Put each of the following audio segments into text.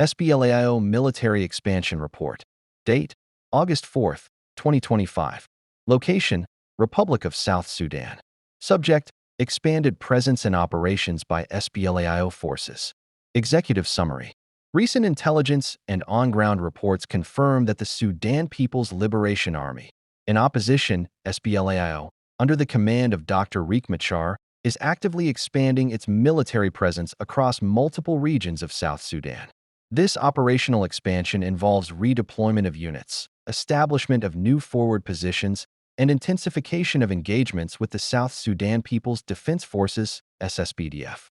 SPLAIO Military Expansion Report. Date: August 4, 2025. Location: Republic of South Sudan. Subject: Expanded presence and operations by SPLAIO forces. Executive Summary. Recent intelligence and on-ground reports confirm that the Sudan People's Liberation Army, in opposition, SPLAIO, under the command of Dr. Riek Machar, is actively expanding its military presence across multiple regions of South Sudan. This operational expansion involves redeployment of units, establishment of new forward positions, and intensification of engagements with the South Sudan People's Defense Forces, SSPDF.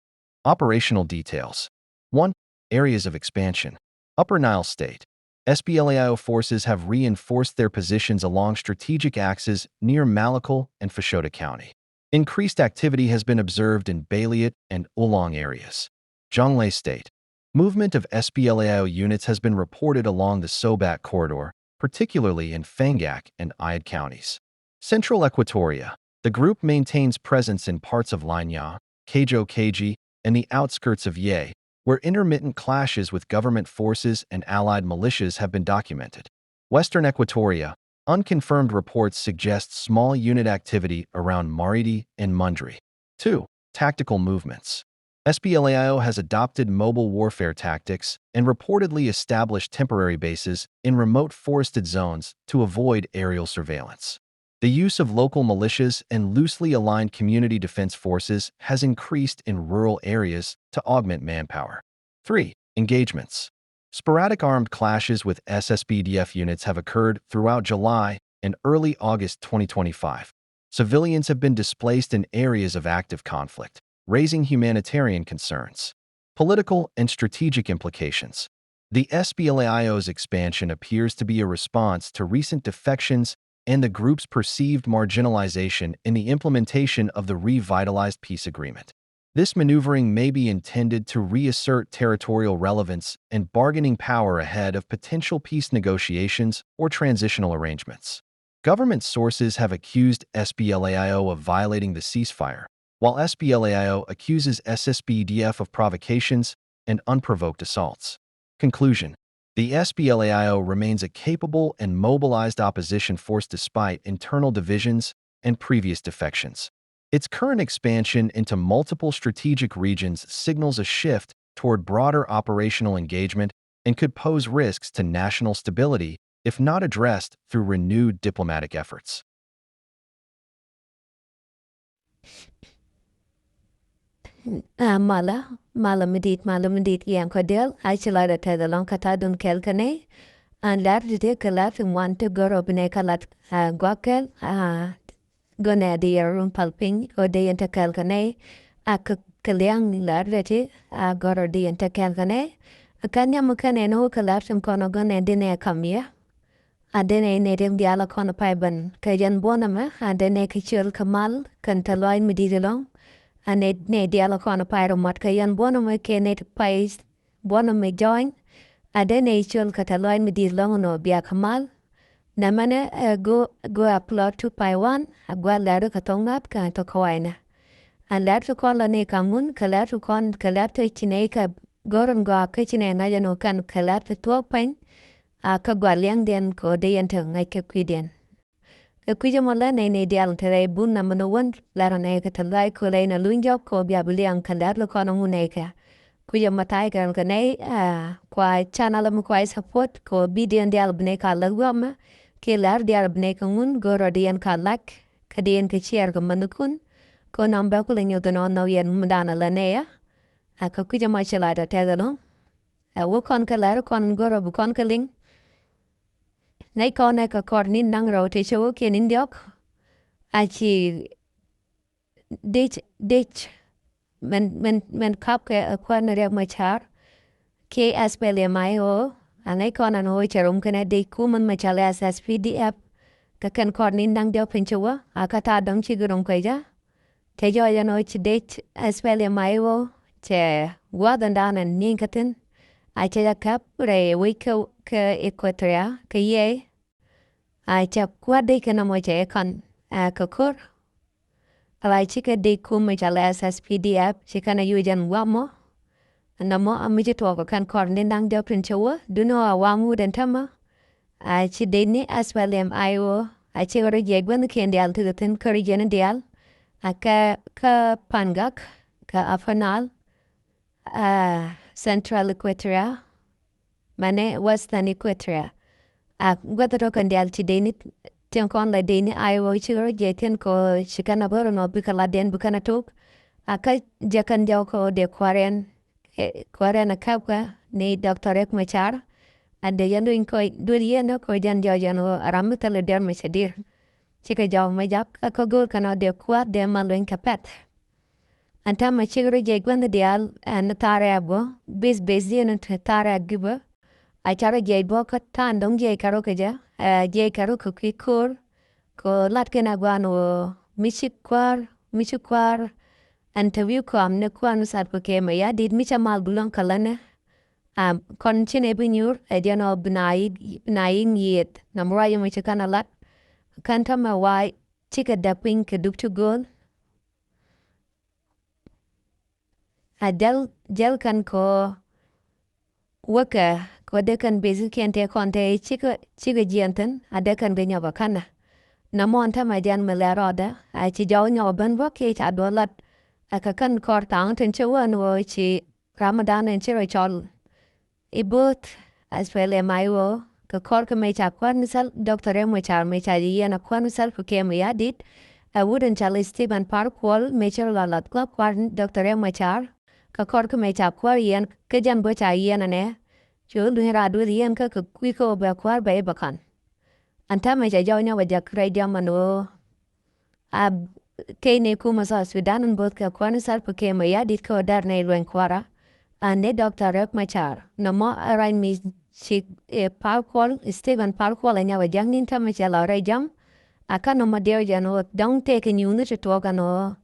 Operational details. 1. Areas of expansion. Upper Nile State. SPLAIO forces have reinforced their positions along strategic axes near Malakal and Fashoda County. Increased activity has been observed in Baliat and Oolong areas. Jonglei State. Movement of SPLAIO units has been reported along the Sobat corridor, particularly in Fangak and Ayad counties. Central Equatoria. The group maintains presence in parts of Lanya, Kajo Kaji, and the outskirts of Ye, where intermittent clashes with government forces and allied militias have been documented. Western Equatoria. Unconfirmed reports suggest small unit activity around Maridi and Mundri. 2. Tactical movements. SPLAIO has adopted mobile warfare tactics and reportedly established temporary bases in remote forested zones to avoid aerial surveillance. The use of local militias and loosely aligned community defense forces has increased in rural areas to augment manpower. 3. Engagements. Sporadic armed clashes with SSPDF units have occurred throughout July and early August 2025. Civilians have been displaced in areas of active conflict, raising humanitarian concerns. Political and strategic implications. The SPLAIO's expansion appears to be a response to recent defections and the group's perceived marginalization in the implementation of the revitalized peace agreement. This maneuvering may be intended to reassert territorial relevance and bargaining power ahead of potential peace negotiations or transitional arrangements. Government sources have accused SPLAIO of violating the ceasefire, while SPLAIO accuses SSPDF of provocations and unprovoked assaults. Conclusion. The SPLAIO remains a capable and mobilized opposition force despite internal divisions and previous defections. Its current expansion into multiple strategic regions signals a shift toward broader operational engagement and could pose risks to national stability if not addressed through renewed diplomatic efforts. Mala medit yam kodel achila da te the long kata dun kelkane and lar de kalat want to go robine kalat gwakel gone de yarun palping o de enta kelkane ak kalyang lar veti goro de enta kelkane kanya mukane no kalat kono gone dine kamya adene ne dem diala kono paiban kajan bonama adene kichul kamal kan taloin medilong ane ne diala kono pairo mat kayan bonama ke ne pais bonama join adene chul kataloin medilong no bia kamal namane go upload to paiwan agwa lado katongap ka to kawaina an lado kola ne kamun kalatu kon kalatu chine ka goron go kachine na jano kan kalatu to pain ka gwaliang den ko de enter ngai ke kwiden kuja mola ne dial tere bun na mano wan laro ne ka talai ko le na lunjop ko bia buliang kalat lo kono ngune ka kuja matai kan ka ne kwa channel mo kwa support ko bidian dial bne ka lagwama ke lar dial bne ka ngun goro dian ka lak ka dian ka share ko manukun ko namba ko lenyo dono no yen mudana la ne ya ka kuja ma chala da te no wo kon ka lar kon goro bu kon ka ling nei con ka kor nin nang ro te show ke nin diok achi dich men kap ke kwan re ma char ke aspele mai o anai con an hoi charum kana de kuman ma chala as pdf ka kan kor nin nang diok pinchwa akata dong chi gurum kai ja te jo ya no chi dich aspele mai o che wadan dan an nin katin ache ya kap re wiko ke equatoria ke ye chap kwade ke na mo che kan kakur alai chika de kum me chala as pdf chikana yujan wamo Namo amije to kan kor ne nang do princhowa duno awamu den tama a chi deni aswalem ayo a chi oro yegwan kendi al to tin kori jen dial a ka pangak ka afanal a central equatoria mane western equatoria a gwatro kan dial chi deni ten kon la deni ayo chi oro jeten ko shikana boro no bikala den bukana tok a ka jakan jaw ko de kwaren a kapka ni Dr. Ek Machar ade yando inko duri yendo ko jan jaw jano aramutale der mesadir chika jaw majak ko gol kana de kwat de malwen kapet anta ma chigro je gwanda dial an tare abo bis yen tare agiba a chara je bo ka tan dong je karo ka ja je karo ko kikur ko latkena gwano michikwar interview ko amne kwanu sat ko ke ya dit micha mal bulon kalane kon chine binyur ediano bnaing yet namra yum chikana lat kanta ma wai chika daping ke duk to gol gel kan ko waka ko de kan bezi kente konte chika jienten ade kan ganya bakana namonta ma jan melaroda a chi jaw nyoban bo ke ta dolat aka kan kor tang ten chewan wo chi ramadan en chiro chol ibut aswele maiwo ka kor ka mecha kwan sal doctor em mecha yana kwan sal ku ke me yadit a wooden chali Stephen Park wall mecha la lat kwa kwan doctor em mecha ka kor ka mecha kwar yan ka jan bo cha yana ne chu lu ra du yan ka kwi ko ba kwar ba e bakan anta mecha jaw nya wa jak rai jamano a kene kuma sa Sudan bot ka kwan sal ku ke me yadit ko dar ne lwen kwara ne Dr. Ek Machar no mo arain mi si parkwal Stephen Parkwal nya wa jang nin tam cha la jam aka no ma der jano dong te ke nyunu to to no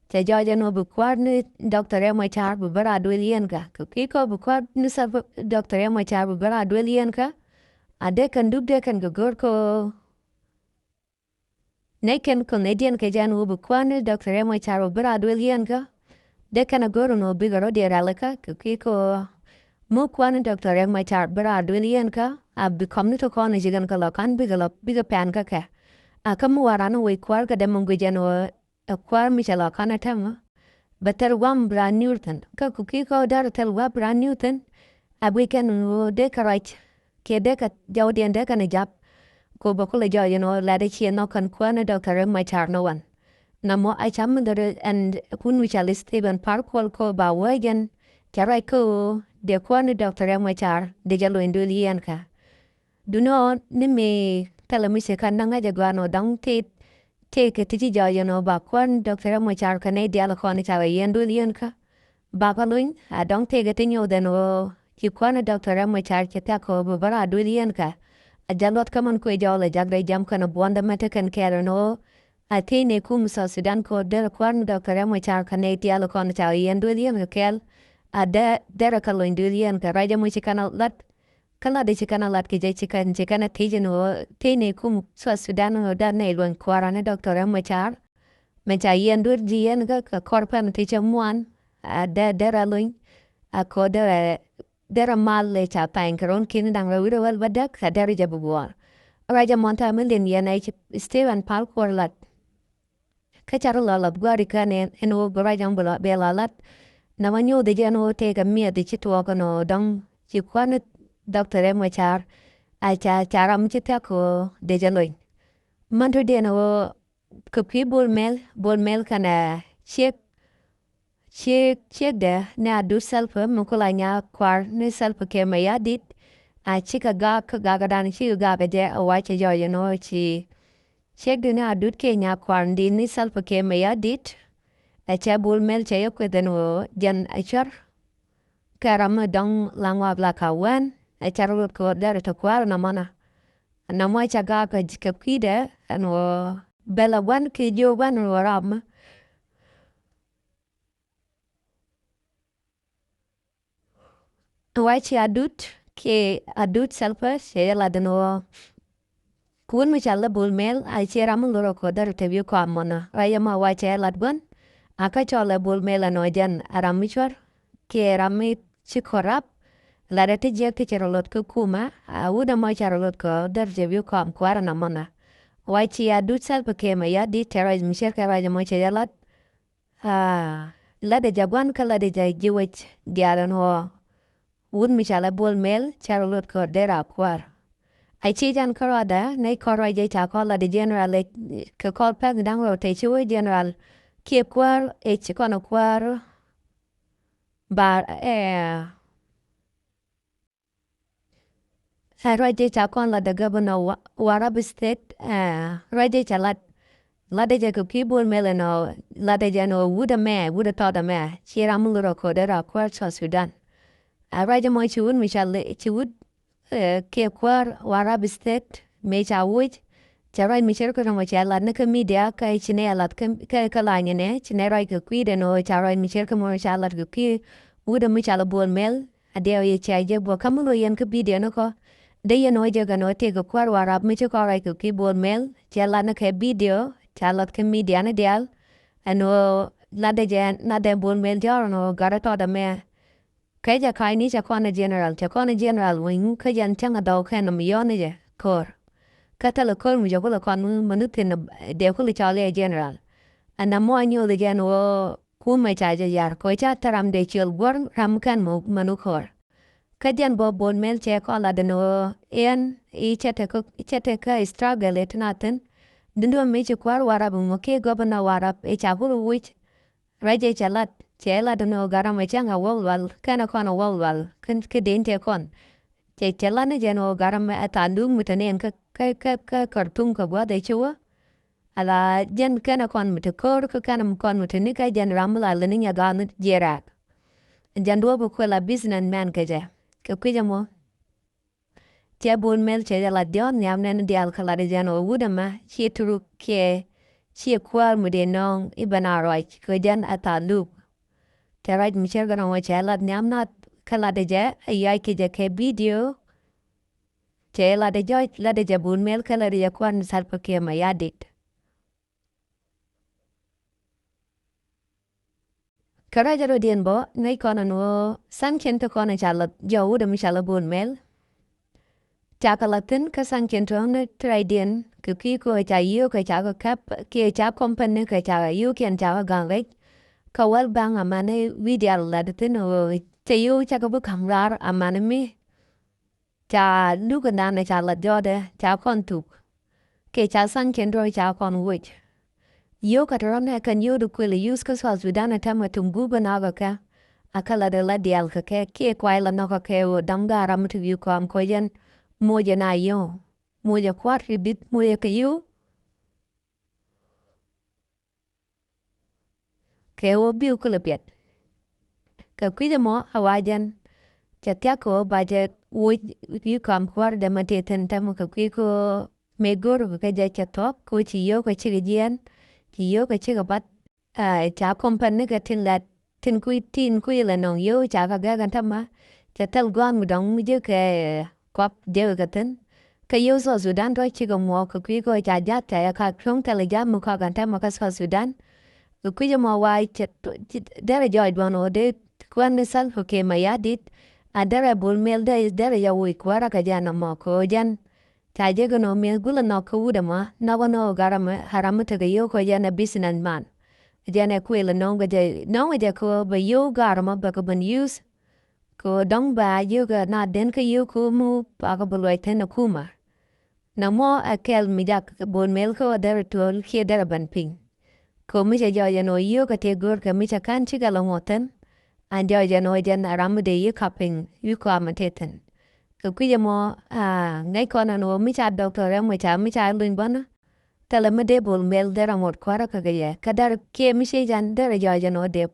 te ja jano bu kwar ni Dr. Ek Machar bu bara dwelien ka ki ko bu kwar ni sa Dr. Ek Machar bu bara dwelien ka ade kan duk de kan gor ko ne ken Canadian ke jano bu kwar ni Dr. Ek Machar bu bara dwelien ka de kana goro no bigaro de ralaka ki ko mo kwan Dr. Ek Machar bara dwelien ka a become to kon jigan ka lokan biga pan ka ka a kam warano we kwar ka de mongo jano a kwar mi chala kana tam better one brand newton ka ki ko dar tel wa brand newton a weekend no de ka right ke de ka jawdien de ka ne jap ko ba ko le jaw la de chi no kan kwan Dr. Ek Machar no one namo ai cham der and kun mi chala Stephen Park ko ba wagen karai ko de kwan Dr. Ek Machar de jalo indulien ka duno ni me tala mi se kan nanga jagwano dang te ke tiji ja ba kwan Dr. Ek Machar ka ne dia la kwan ta indulien ka ba paluin a dang te ke tinyo den o ki kwan Dr. Ek Machar ke ta ko bara dulien ka a jalot kaman ko jawle jagre jam kana bonda meta kan kero no a tine kum sa Sudan ko der kwan Dr. Ek Machar ka ne dia la kwan ta indulien ka kel a dera ka lo indulien ka raja mo chikana lat kala de chikana lat ke chikana tijeno tine kum sa Sudan no da ne lon kwarane Dr. Ek Machar mecha yendur jien ka korpan ticha muan a dera loin a ko dera mal le cha pain karon kin dang ro wal badak ka dera jabuwar raja monta milin yana Stephen Park lat ka charo la gwari kan en o raja mbula bela lat na manyo de jeno te ka mia de chitwa kono dang chi kwan Dr. Ek Machar a charam chita ko de jaloin manto de no kupi bol mel kana chek de na du selfa mukula nya kwar ni selfa ke maya dit a chika ga dan chi ga de a wa che yo chi chek de na dut ke nya kwar ndi ni selfa ke maya dit a cha bol mel che yo ko de no jan a char karam dong langwa blaka wan a charot ko dar to kwar na mana na mo cha ga ka kide ano bela wan ki jo wan ram wa chi adut selfa she la de no kun mi chala bul mel a che ram loro ko dar te vi ko amona wa ma wa che la ban aka chola bul mel no jan aram mi chwar ke ram mi chi korap la da te je ke charolot ko kuma a uda mo charolot ko dar je view kom kwara na mona wai chi ya du sal ke ma ya di terrorism shir ka ra mo che yalat la de jagwan kala de jai jiwech diaran ho wun mi chala bol mel charolot ko dera kwar ai chi jan karada nei koroi je ta kola de general ke kol pag dang ro te chui general kiep kwar e chi kono kwar bar Roide cha kon la de governor Warab State roide cha la de ko kibul meleno la de no wuda to da me chira muluro ko de ra kwar cha Sudan a roide mo chuun mi cha le chuud ke kwar Warab State me cha wuj cha roi mi cher ko mo cha la ne ka media ka chine la ka la ne chine roi ko kwi de no cha roi mi cher ko mo cha la ko ki wuda mi cha la bol mel a de ye cha je bo kamulo yen ka video no ko de ye no je ga no te ko kwar Warab mi cha ko roi ko ki bol mel cha la na ka video cha la ka media na dial ano la de jan na de bol mel jar no gara to da me ka ja kai ni cha ko na general wing ka jan changa do ka no mi yo ne je kor katala kor mu jogola kon manutin de kuli chale general ana mo anyo de gen wo kuma cha ja yar ko cha taram de chil gor ram kan mo manukor kadian bo bon mel che ko la de no en I chete ka struggle et naten dindo me che kwar warab mo ke gobna warab e cha bulu wich raje chalat che la de no garam e changa wal kana kono wal kan ke den te kon che chelane jeno garam atandung mutanen ka kartum ka gwa de chua ala jen kana kon mutakor ka kana kon mutani ka jen ramla lenin ya gan jerak jan do bu kwela business man ka je ka kwija mo che bol mel che la dion nyam nen dial kala de jeno wudama chi turu ke chi kwal mu de non ibana right ka jen atandung te right mi cher gana wa che la nyam na kala de je ay ke je ke video che la de joy la de jabun mel kala de kwan salpa ke ma yadit kara jaro dien bo nei kona no san kento kona chala jo de mi chala bun mel chakalatin ka san kento ne trai dien ku ki ko cha yu ka cha kap ke cha company ka cha yu ken cha gang rek ka wal bang amane video la de no te yu cha ka bu kam rar amane mi cha lu ka na cha la jo de cha kon tuk ke cha san kendo cha kon wich yo ka tron kan yo du kwele yus ka so Sudan ta ma tumbu banaga ka akala de la dial ka ke kwai la no ka ke o damga ram tu yu ko am ko yen mo je na yo mo je kwat bit mo ye ka yu ke o bi ku le pet ka kwi de mo awajan cha tya ko ba je wo yu kam kwar de ma te ten ta mo ka kwi ko me gor ka ja cha top ko chi yo ka chi gen chi yo ka chi ka bat cha company ka tin kui la no yo cha ka ga gan ta ma cha tel gwan mu dong mu je ka kwap de ka tin ka yo so Sudan do chi ka mo ka kwi ko cha ja ta ka krong ta le ja mu ka gan ta ma ka so Sudan ku kwi mo wa cha dere joy don o de kwan ne sal ko ke ma ya dit a dere bul mel de dere ya wi kwara ka ja na mo ko jan ta je go no mel gula no ko wuda ma na wa no garam haram ta ga yo ko ja na business man ja na kwela no ga je no ga ko ba yo garam ba ko ban use ko dong ba yo ga na den ka yo ko mu pa ko buloi ten na kuma na mo a kel mi da bul mel ko dere to ke dere ban ping ko mi ja ja no yo ka te gor ka mi cha kan chi ga lo moten an ja ja no ja na ram de yo kaping yu ko amateten ko kwi mo ngai kona no mi cha doctor mi cha lin bana tala me de bol mel dera mot kwara ka ye kadar ke mi she jan dera ja no de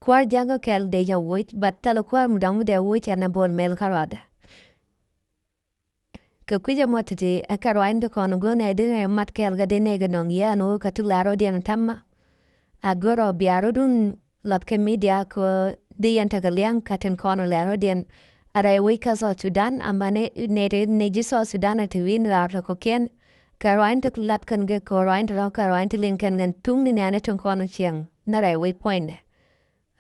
kwar janga kel de ja wit bat tala kwar mu dang de wit na bol mel karada ko kwi mo tete akaro inde kono go ne de mat kel ga de ne ga no ya no ka tu laro de na tamma agoro biaro dun lat ke media ko de yanta ga liang katen kono laro den ara we ka so Sudan amane ne ji so Sudan te win la ko ken karain te lat kan ge karain te lin kan ngan tung ni ne ton kono chiang na ra we point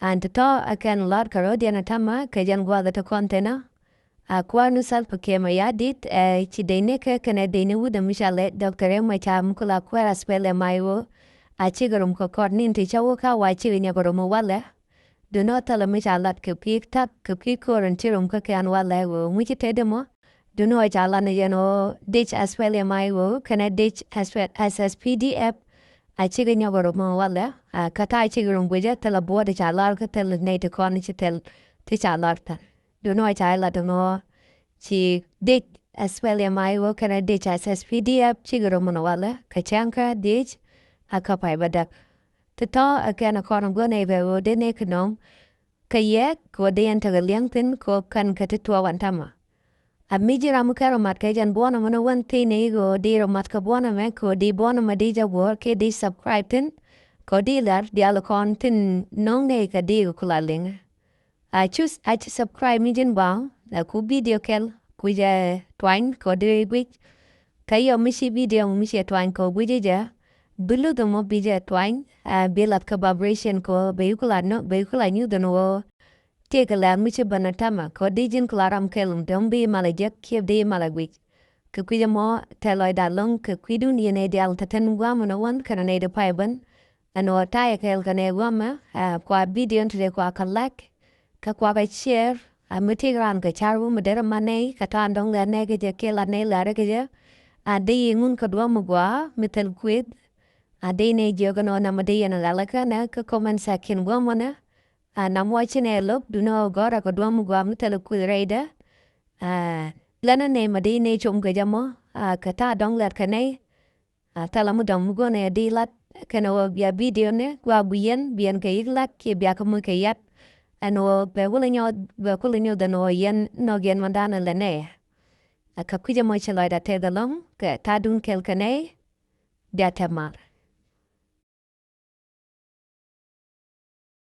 And to akan lot karodiana tama kajan gwa the contena. Kwa nusal pakema yadit chi deineka kana deinu da mishale Dr. Emma cha mukula kwera spele maiwo chigarum ko kornin ti chawuka wa chi nyagorum wale. Do not tell a mishalat kupik tak kupik koran tirum kakan wale wo muchi tedemo. Do no jalana yeno ditch as well maiwo kana ditch as well as PDF. Chiga nyagorum wale. Kata chigarum buja tela board chalar ka tel native cornish tel tichalarta. Do no chala do no chi ditch as well maiwo kana ditch as PDF chigarum wale. Kachanka ditch akapai badak. Tata akan a koram gone ve de ne knom kayak ko de enta liangtin ko kan katitua wantama. Amiji ramukaro mat kajan buona mana wan tini go di romat ka buona me ko di buona madija war ke di subscribe tin ko di lar di alakon tin nong ne ka di go kulaling. I choose subscribe mi jin ba la ku video kel ku ja twine ko di gwich kayo mishi video mishi twine ko gwija Bulu the mo bija twine, bill up vibration ko vehicular no vehicular new than wo. Take a land which banatama, ko dijin claram kelum, don't be malajak, keep de malagwich. Kuquida mo, tell I that long, kuquidun yene de altaten woman one canonade piban, and or tie a kel cane wama, qua bidion to the quakalak, kakwa share, a mutigran gacharu, madera mane, katan dong la negaja kill a nail laragaja, a de ingun kadwamugua, mitel quid. Adene jogono namadi na lalaka na ka komen sakin wamana. Nam watching a look, do no gora ko dwamu guam telekuireda. Lana ne madine chum gajamo, kata dong lat kane. Talamudam gone dilat, kano ya video ne, gua bien ka iglak, ki biakamu kayat. Ano be willing you the no yen no gen mandana lene. A kakuja mochaloida te the long, ka tadun kel kane, diatamar.